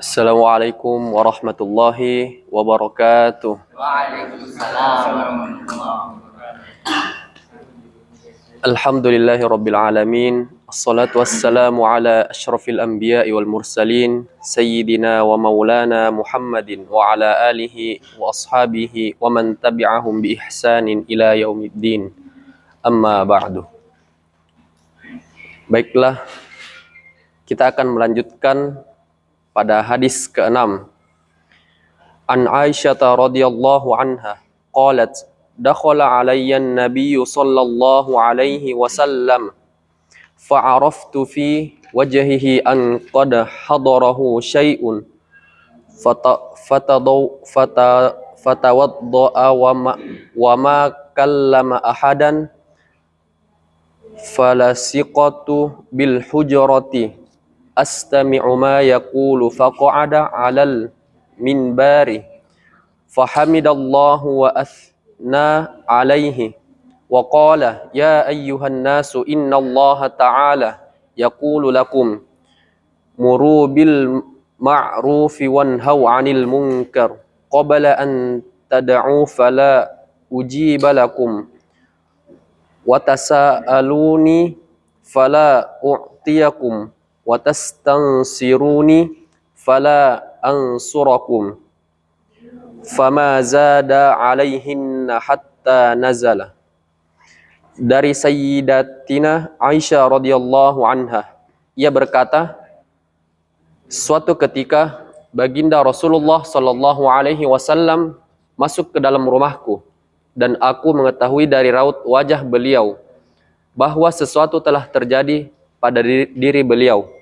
Assalamualaikum warahmatullahi wabarakatuh. Waalaikumsalam warahmatullahi wabarakatuh. Alhamdulillahi rabbil alamin. Assalatu wassalamu ala asyrafil anbiya'i wal mursalin sayyidina wa maulana Muhammadin wa ala alihi wa ashabihi wa man tabi'ahum bi ihsanin ila yaumiddin. Amma ba'du. Baiklah, kita akan melanjutkan pada hadis ke-6. An Aisyah radhiyallahu anha qalat dakhala alayya an-nabiy sallallahu alaihi wasallam fa'araftu fi wajhihi an qad hadarahu syai'un fatawadda'a wa ma kallama ahadan falasiqatu bil hujrati astami'u ma yaqulu faqa'ada 'alal minbari fahamidallahu wa athna 'alaihi wa qala ya ayyuhan nasu innallaha ta'ala yaqulu lakum muru bil ma'rufi wanhaw 'anil munkar qabla an tad'u fala ujiba lakum wa tasa'aluni fala u'tiyakum wa tastansiruni fala ansurakum fama zada alaihinna hatta nazala. Dari Sayyidatina Aisyah radhiyallahu anha, ia berkata, suatu ketika baginda Rasulullah sallallahu alaihi wasallam masuk ke dalam rumahku dan aku mengetahui dari raut wajah beliau bahwa sesuatu telah terjadi pada diri beliau.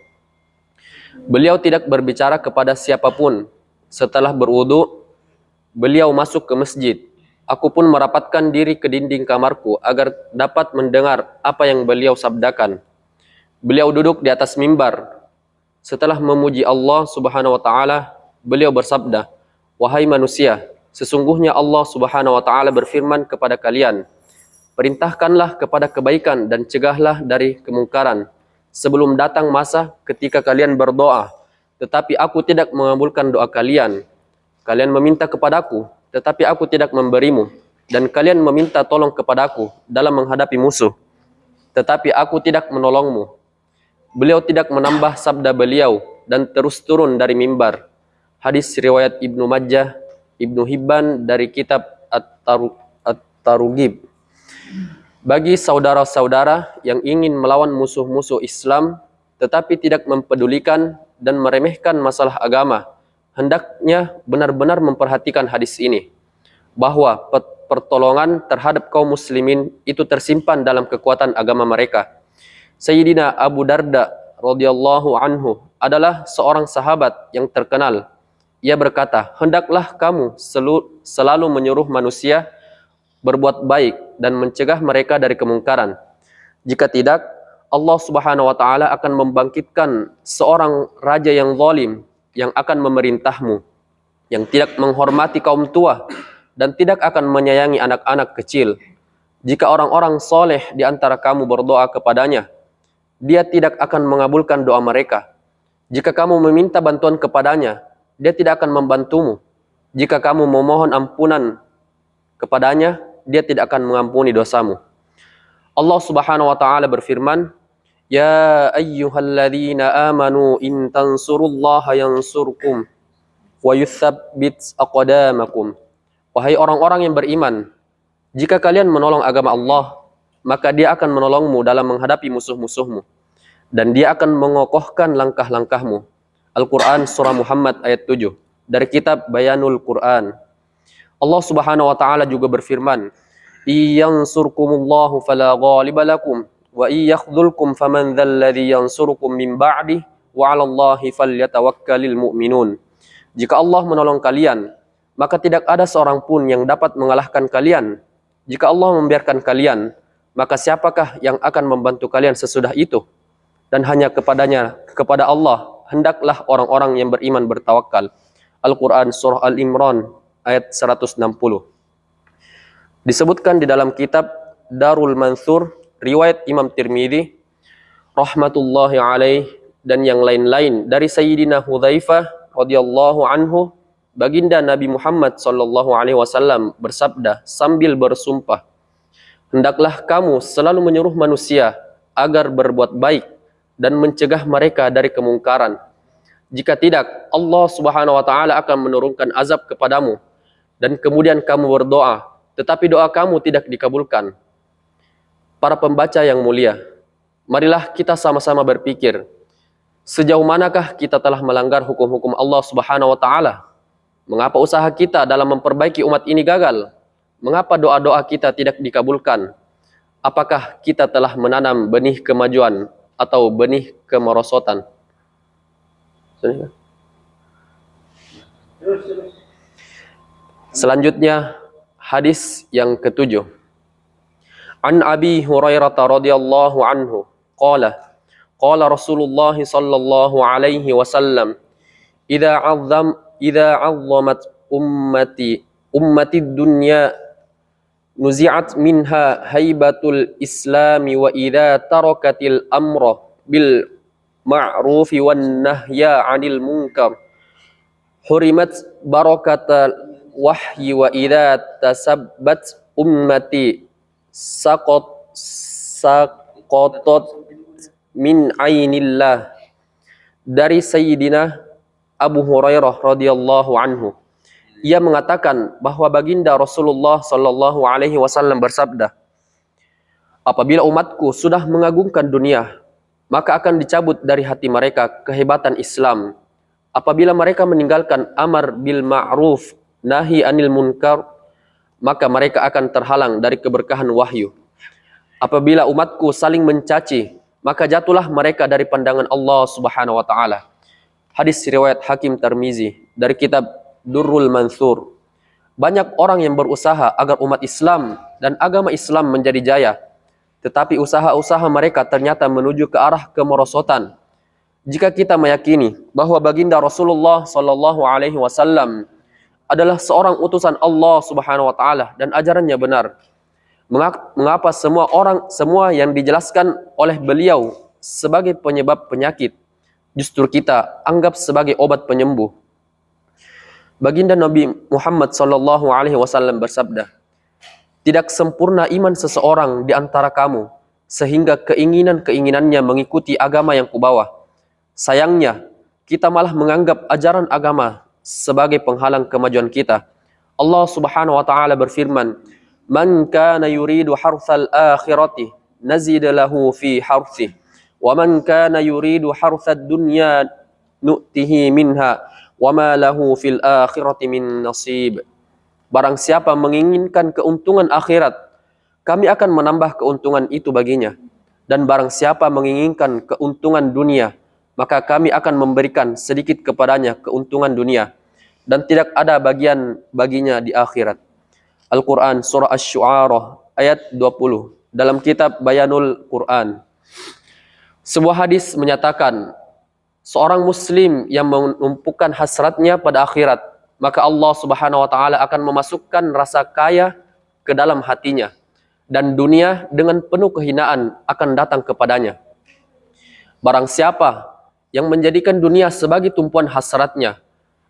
Beliau tidak berbicara kepada siapapun. Setelah berwudu, beliau masuk ke masjid. Aku pun merapatkan diri ke dinding kamarku agar dapat mendengar apa yang beliau sabdakan. Beliau duduk di atas mimbar. Setelah memuji Allah Subhanahu wa taala, beliau bersabda, "Wahai manusia, sesungguhnya Allah Subhanahu wa taala berfirman kepada kalian, perintahkanlah kepada kebaikan dan cegahlah dari kemungkaran sebelum datang masa ketika kalian berdoa, tetapi aku tidak mengabulkan doa kalian. Kalian meminta kepadaku, tetapi aku tidak memberimu. Dan kalian meminta tolong kepadaku dalam menghadapi musuh, tetapi aku tidak menolongmu." Beliau tidak menambah sabda beliau dan terus turun dari mimbar. Hadis riwayat Ibnu Majah, Ibnu Hibban dari kitab At-Targhib. Bagi saudara-saudara yang ingin melawan musuh-musuh Islam tetapi tidak mempedulikan dan meremehkan masalah agama, hendaknya benar-benar memperhatikan hadis ini, bahwa pertolongan terhadap kaum muslimin itu tersimpan dalam kekuatan agama mereka. Sayyidina Abu Darda radhiyallahu anhu adalah seorang sahabat yang terkenal. Ia berkata, hendaklah kamu selalu menyuruh manusia berbuat baik dan mencegah mereka dari kemungkaran. Jika tidak, Allah Subhanahu wa taala akan membangkitkan seorang raja yang zalim yang akan memerintahmu, yang tidak menghormati kaum tua dan tidak akan menyayangi anak-anak kecil. Jika orang-orang soleh di antara kamu berdoa kepadanya, dia tidak akan mengabulkan doa mereka. Jika kamu meminta bantuan kepadanya, dia tidak akan membantumu. Jika kamu memohon ampunan kepadanya, dia tidak akan mengampuni dosamu. Allah Subhanahu wa taala berfirman, "Ya ayyuhalladzina amanu in tansurullaha yansurkum wa yutsabbit aqdamakum." Wahai orang-orang yang beriman, jika kalian menolong agama Allah, maka dia akan menolongmu dalam menghadapi musuh-musuhmu dan dia akan mengokohkan langkah-langkahmu. Al-Quran surah Muhammad ayat 7 dari kitab Bayanul Quran. Allah Subhanahu wa taala juga berfirman, "Iyansurkumullahu fala ghaliba lakum wa iyakhdzulkum faman dzalladzi yansurukum min ba'di wa 'alallahi falyatawakkalul mu'minun." Jika Allah menolong kalian, maka tidak ada seorang pun yang dapat mengalahkan kalian. Jika Allah membiarkan kalian, maka siapakah yang akan membantu kalian sesudah itu? Dan hanya kepada Allah hendaklah orang-orang yang beriman bertawakal. Al-Quran surah Al-Imran ayat 160. Disebutkan di dalam kitab Darul Mansur, riwayat Imam Tirmidzi rahmatullahi alaih dan yang lain-lain dari Sayyidina Hudzaifah radhiyallahu anhu, baginda Nabi Muhammad sallallahu alaihi wasallam bersabda sambil bersumpah, hendaklah kamu selalu menyuruh manusia agar berbuat baik dan mencegah mereka dari kemungkaran. Jika tidak, Allah Subhanahu wa taala akan menurunkan azab kepadamu dan kemudian kamu berdoa, tetapi doa kamu tidak dikabulkan. Para pembaca yang mulia, marilah kita sama-sama berpikir, sejauh manakah kita telah melanggar hukum-hukum Allah Subhanahu wa taala? Mengapa usaha kita dalam memperbaiki umat ini gagal? Mengapa doa-doa kita tidak dikabulkan? Apakah kita telah menanam benih kemajuan atau benih kemerosotan? Selanjutnya, hadis yang ketujuh. An Abi Hurairah radhiyallahu anhu qala qala Rasulullah sallallahu alaihi wasallam idza 'azzamat ummati dunya nuzi'at minha haibatul islami wa idza tarakatil amra bil ma'rufi wan nahya 'anil munkar hurimat barakatal wahyi wa idza tasabbat ummati saqatat min ainillah. Dari Sayyidina Abu Hurairah radhiyallahu anhu, ia mengatakan bahwa baginda Rasulullah sallallahu alaihi wasallam bersabda, apabila umatku sudah mengagungkan dunia, maka akan dicabut dari hati mereka kehebatan Islam. Apabila mereka meninggalkan amar bil ma'ruf nahi anil munkar, maka mereka akan terhalang dari keberkahan wahyu. Apabila umatku saling mencaci, maka jatuhlah mereka dari pandangan Allah Subhanahu wa taala. Hadis riwayat Hakim Tirmizi dari kitab Durrul Mansur. Banyak orang yang berusaha agar umat Islam dan agama Islam menjadi jaya, tetapi usaha-usaha mereka ternyata menuju ke arah kemerosotan. Jika kita meyakini bahwa baginda Rasulullah sallallahu alaihi wasallam adalah seorang utusan Allah Subhanahu wa taala dan ajarannya benar, mengapa semua yang dijelaskan oleh beliau sebagai penyebab penyakit justru kita anggap sebagai obat penyembuh? Baginda Nabi Muhammad sallallahu alaihi wasallam bersabda, tidak sempurna iman seseorang di antara kamu sehingga keinginannya mengikuti agama yang kubawa. Sayangnya, kita malah menganggap ajaran agama sebagai penghalang kemajuan kita. Allah Subhanahu wa taala berfirman, "Man kana yuridu harthal akhirati nazid lahu fi harthih, wa man kana yuridu harthad dunya nu'tihi minha, wa ma lahu fil akhirati min nasib." Barang siapa menginginkan keuntungan akhirat, kami akan menambah keuntungan itu baginya. Dan barang siapa menginginkan keuntungan dunia, maka kami akan memberikan sedikit kepadanya keuntungan dunia, dan tidak ada bagian baginya di akhirat. Al-Quran Surah Asy-Syu'arah ayat 20 dalam kitab Bayanul Quran. Sebuah hadis menyatakan, seorang muslim yang menumpukan hasratnya pada akhirat, maka Allah Subhanahu wa taala akan memasukkan rasa kaya ke dalam hatinya, dan dunia dengan penuh kehinaan akan datang kepadanya. Barang siapa yang menjadikan dunia sebagai tumpuan hasratnya,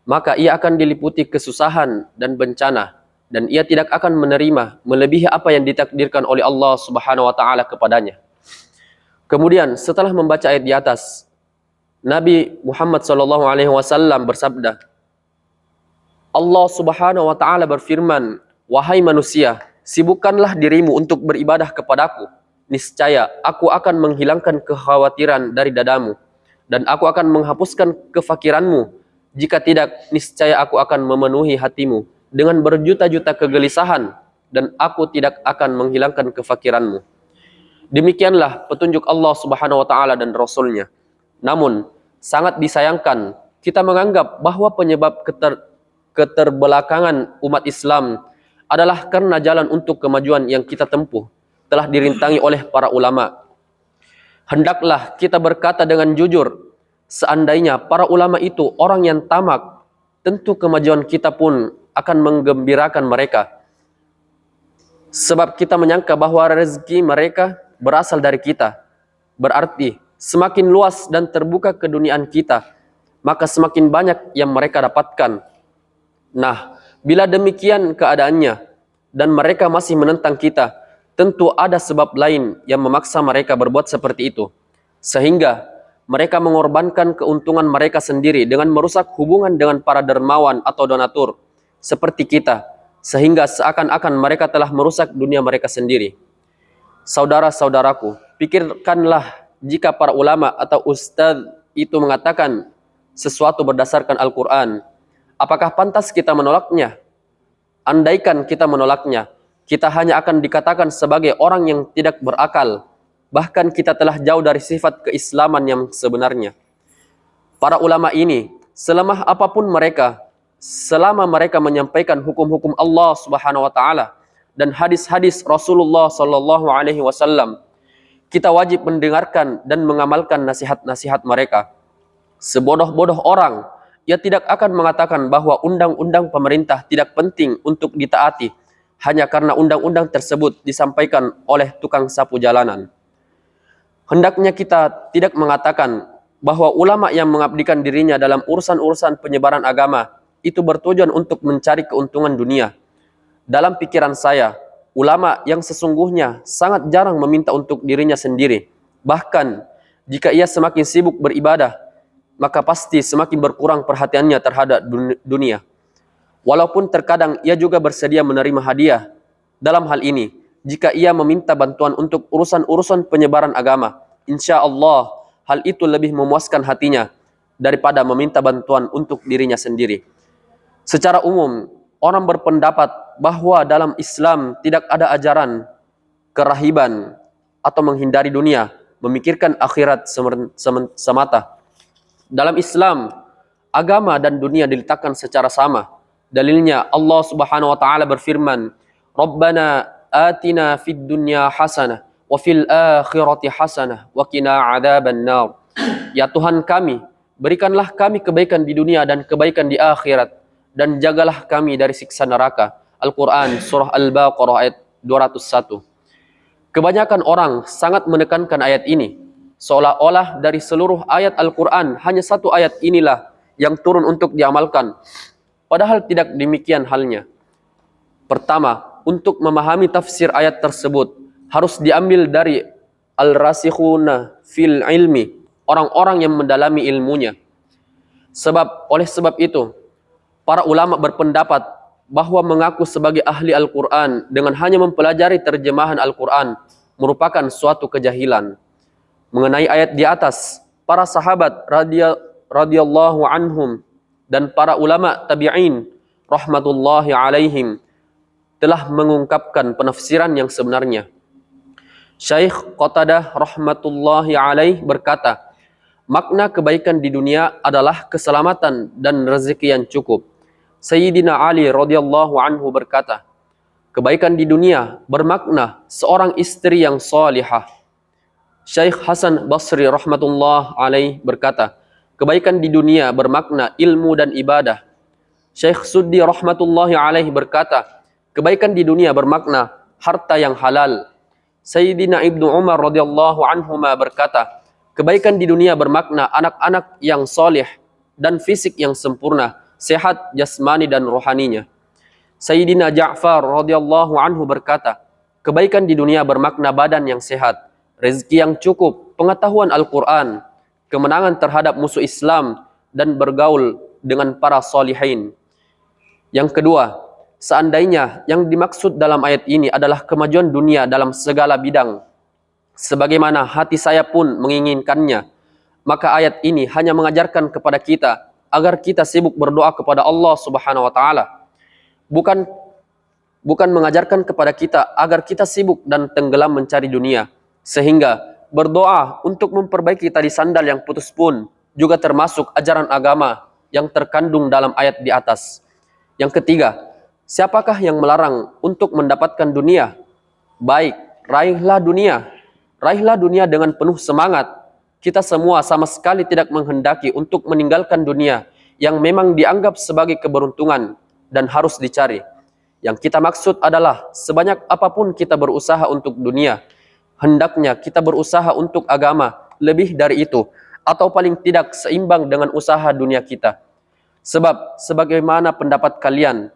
maka ia akan diliputi kesusahan dan bencana, dan ia tidak akan menerima melebihi apa yang ditakdirkan oleh Allah Subhanahu wa taala kepadanya. Kemudian setelah membaca ayat di atas, Nabi Muhammad sallallahu alaihi wasallam bersabda, Allah Subhanahu wa taala berfirman, wahai manusia, sibukkanlah dirimu untuk beribadah kepadaku. Niscaya aku akan menghilangkan kekhawatiran dari dadamu, dan aku akan menghapuskan kefakiranmu. Jika tidak, niscaya aku akan memenuhi hatimu dengan berjuta-juta kegelisahan, dan aku tidak akan menghilangkan kefakiranmu. Demikianlah petunjuk Allah Subhanahu wa taala dan Rasulnya. Namun, sangat disayangkan kita menganggap bahwa penyebab keterbelakangan umat Islam adalah karena jalan untuk kemajuan yang kita tempuh telah dirintangi oleh para ulama. Hendaklah kita berkata dengan jujur, seandainya para ulama itu orang yang tamak, tentu kemajuan kita pun akan menggembirakan mereka. Sebab kita menyangka bahwa rezeki mereka berasal dari kita. Berarti semakin luas dan terbuka keduniaan kita, maka semakin banyak yang mereka dapatkan. Nah, bila demikian keadaannya dan mereka masih menentang kita, tentu ada sebab lain yang memaksa mereka berbuat seperti itu, sehingga mereka mengorbankan keuntungan mereka sendiri dengan merusak hubungan dengan para dermawan atau donatur seperti kita, sehingga seakan-akan mereka telah merusak dunia mereka sendiri. Saudara-saudaraku, pikirkanlah jika para ulama atau ustadz itu mengatakan sesuatu berdasarkan Al-Quran, apakah pantas kita menolaknya? Andaikan kita menolaknya, kita hanya akan dikatakan sebagai orang yang tidak berakal. Bahkan kita telah jauh dari sifat keislaman yang sebenarnya. Para ulama ini, selemah apapun mereka, selama mereka menyampaikan hukum-hukum Allah Subhanahu wa taala dan hadis-hadis Rasulullah sallallahu alaihi wasallam, kita wajib mendengarkan dan mengamalkan nasihat-nasihat mereka. Sebodoh-bodoh orang, ia tidak akan mengatakan bahwa undang-undang pemerintah tidak penting untuk ditaati hanya karena undang-undang tersebut disampaikan oleh tukang sapu jalanan. Hendaknya kita tidak mengatakan bahwa ulama yang mengabdikan dirinya dalam urusan-urusan penyebaran agama itu bertujuan untuk mencari keuntungan dunia. Dalam pikiran saya, ulama yang sesungguhnya sangat jarang meminta untuk dirinya sendiri. Bahkan, jika ia semakin sibuk beribadah, maka pasti semakin berkurang perhatiannya terhadap dunia. Walaupun terkadang ia juga bersedia menerima hadiah. Dalam hal ini, jika ia meminta bantuan untuk urusan-urusan penyebaran agama, insya Allah hal itu lebih memuaskan hatinya daripada meminta bantuan untuk dirinya sendiri. Secara umum, orang berpendapat bahwa dalam Islam tidak ada ajaran kerahiban atau menghindari dunia, memikirkan akhirat semata. Dalam Islam, agama dan dunia diletakkan secara sama. Dalilnya Allah Subhanahu wa taala berfirman, "Rabbana atina fid dunya hasanah wa fil akhirati hasanah wa qina adzabannar." Ya Tuhan kami, berikanlah kami kebaikan di dunia dan kebaikan di akhirat, dan jagalah kami dari siksa neraka. Al-Quran surah Al-Baqarah ayat 201. Kebanyakan orang sangat menekankan ayat ini, seolah-olah dari seluruh ayat Al-Quran hanya satu ayat inilah yang turun untuk diamalkan. Padahal tidak demikian halnya. Pertama, untuk memahami tafsir ayat tersebut harus diambil dari al-rasikhuna fil ilmi, orang-orang yang mendalami ilmunya. Oleh sebab itu, para ulama berpendapat bahwa mengaku sebagai ahli Al-Quran dengan hanya mempelajari terjemahan Al-Quran merupakan suatu kejahilan. Mengenai ayat di atas, para sahabat radhiyallahu anhum dan para ulama tabi'in rahmatullahi alaihim telah mengungkapkan penafsiran yang sebenarnya. Syekh Qatadah rahmatullahi alaih berkata, makna kebaikan di dunia adalah keselamatan dan rezeki yang cukup. Sayyidina Ali radhiyallahu anhu berkata, kebaikan di dunia bermakna seorang istri yang salihah. Syekh Hasan Basri rahmatullah alaih berkata, kebaikan di dunia bermakna ilmu dan ibadah. Syekh Suddi rahmatullahi alaih berkata, kebaikan di dunia bermakna harta yang halal. Sayyidina Ibnu Umar radhiyallahu anhuma berkata, kebaikan di dunia bermakna anak-anak yang soleh dan fisik yang sempurna, sehat jasmani dan rohaninya. Sayyidina Ja'far radhiyallahu anhu berkata, kebaikan di dunia bermakna badan yang sehat, rezeki yang cukup, pengetahuan Al-Quran, kemenangan terhadap musuh Islam, dan bergaul dengan para solihin. Yang kedua, seandainya yang dimaksud dalam ayat ini adalah kemajuan dunia dalam segala bidang, sebagaimana hati saya pun menginginkannya, maka ayat ini hanya mengajarkan kepada kita agar kita sibuk berdoa kepada Allah Subhanahu wa taala. Bukan mengajarkan kepada kita agar kita sibuk dan tenggelam mencari dunia, sehingga berdoa untuk memperbaiki tali sandal yang putus pun juga termasuk ajaran agama yang terkandung dalam ayat di atas. Yang ketiga, siapakah yang melarang untuk mendapatkan dunia? Baik, raihlah dunia. Raihlah dunia dengan penuh semangat. Kita semua sama sekali tidak menghendaki untuk meninggalkan dunia yang memang dianggap sebagai keberuntungan dan harus dicari. Yang kita maksud adalah sebanyak apapun kita berusaha untuk dunia, hendaknya kita berusaha untuk agama lebih dari itu, atau paling tidak seimbang dengan usaha dunia kita. Sebab sebagaimana pendapat kalian,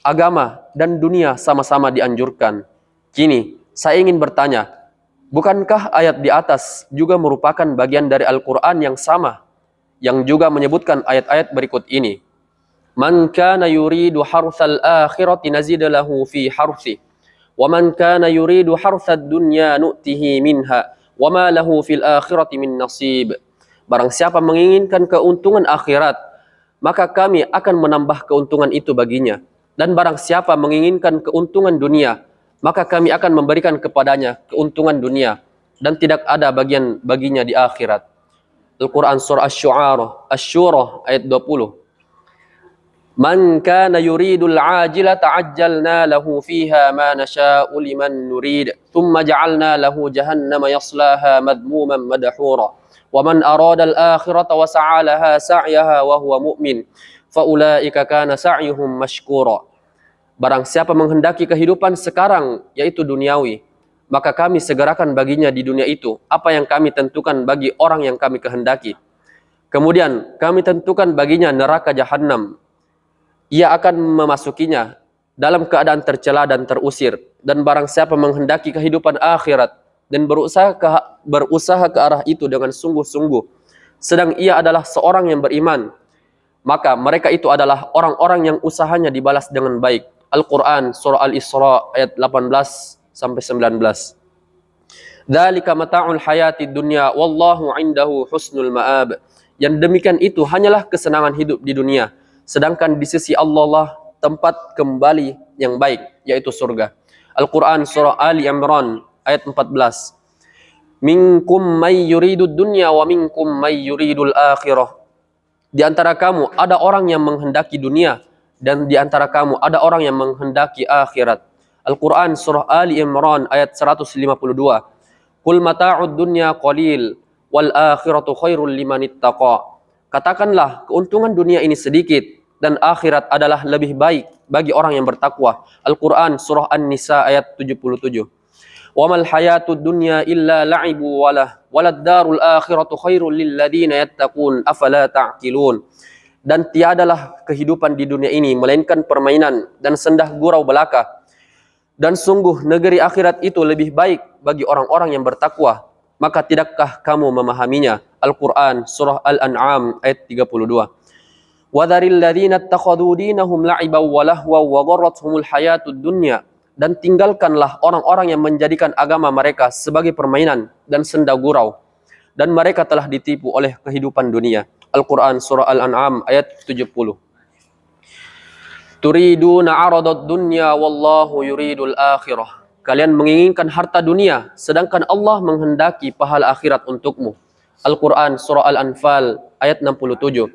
agama dan dunia sama-sama dianjurkan. Kini, saya ingin bertanya, bukankah ayat di atas juga merupakan bagian dari Al-Quran yang sama, yang juga menyebutkan ayat-ayat berikut ini? Man kana yuridu harsal akhirati nazid lahu fi harsi, wa man kana yuridu harsad dunya nu'tihi minha, wa ma lahu fil akhirati min nasib. Barang siapa menginginkan keuntungan akhirat, maka kami akan menambah keuntungan itu baginya. Dan barang siapa menginginkan keuntungan dunia, maka kami akan memberikan kepadanya keuntungan dunia dan tidak ada bagian baginya di akhirat. Al-Quran surah Asy-Syura ayat 20. Man kana yuridul ajila ta'ajjalna lahu fiha ma nasha'u liman nurid thumma ja'alna lahu jahannama yaslaha madmuman madhura wa man arada al-akhirata wa sa'a laha sa'yaha wa huwa mu'min fa ulaika kana sa'yuhum mashkura. Barang siapa menghendaki kehidupan sekarang, yaitu duniawi, maka kami segerakan baginya di dunia itu apa yang kami tentukan bagi orang yang kami kehendaki. Kemudian kami tentukan baginya neraka jahanam. Ia akan memasukinya dalam keadaan tercela dan terusir. Dan barang siapa menghendaki kehidupan akhirat dan berusaha ke arah itu dengan sungguh-sungguh, sedang ia adalah seorang yang beriman, maka mereka itu adalah orang-orang yang usahanya dibalas dengan baik. Al-Quran surah Al-Isra ayat 18-19. Dzalika mata'ul hayatid dunya wallahu 'indahu husnul ma'ab. Yang demikian itu hanyalah kesenangan hidup di dunia, sedangkan di sisi Allah lah tempat kembali yang baik, yaitu surga. Al-Quran surah Ali Imran ayat 14. Minkum may yuridud dunya wa minkum may yuridul akhirah. Di antara kamu ada orang yang menghendaki dunia, dan di antara kamu ada orang yang menghendaki akhirat. Al-Quran surah Ali Imran ayat 152. Qul mata'ud dunya qalil wal akhiratu khairul liman ittaqa. Katakanlah, keuntungan dunia ini sedikit dan akhirat adalah lebih baik bagi orang yang bertakwa. Al-Quran surah An-Nisa ayat 77. Wa mal hayatud dunya illa la'ibu walad darul akhiratu khairul lil ladina yattaqun afala ta'qilun. Dan tiadalah kehidupan di dunia ini melainkan permainan dan sendah gurau belaka. Dan sungguh negeri akhirat itu lebih baik bagi orang-orang yang bertakwa. Maka tidakkah kamu memahaminya? Al-Quran surah Al-An'am ayat 32. وَذَرِ الَّذِينَ اتَّخَذُوا دِينَهُمْ لَعِبًا وَلَهْوًا وَغَرَّتْهُمُ الْحَيَاةُ الدُّنْيَا. Dan tinggalkanlah orang-orang yang menjadikan agama mereka sebagai permainan dan senda gurau, dan mereka telah ditipu oleh kehidupan dunia. Al-Quran surah Al-An'am ayat 70. Turiduna 'aradad dunya wallahu yuridul akhirah. Kalian menginginkan harta dunia, sedangkan Allah menghendaki pahala akhirat untukmu. Al-Quran surah Al-Anfal ayat 67.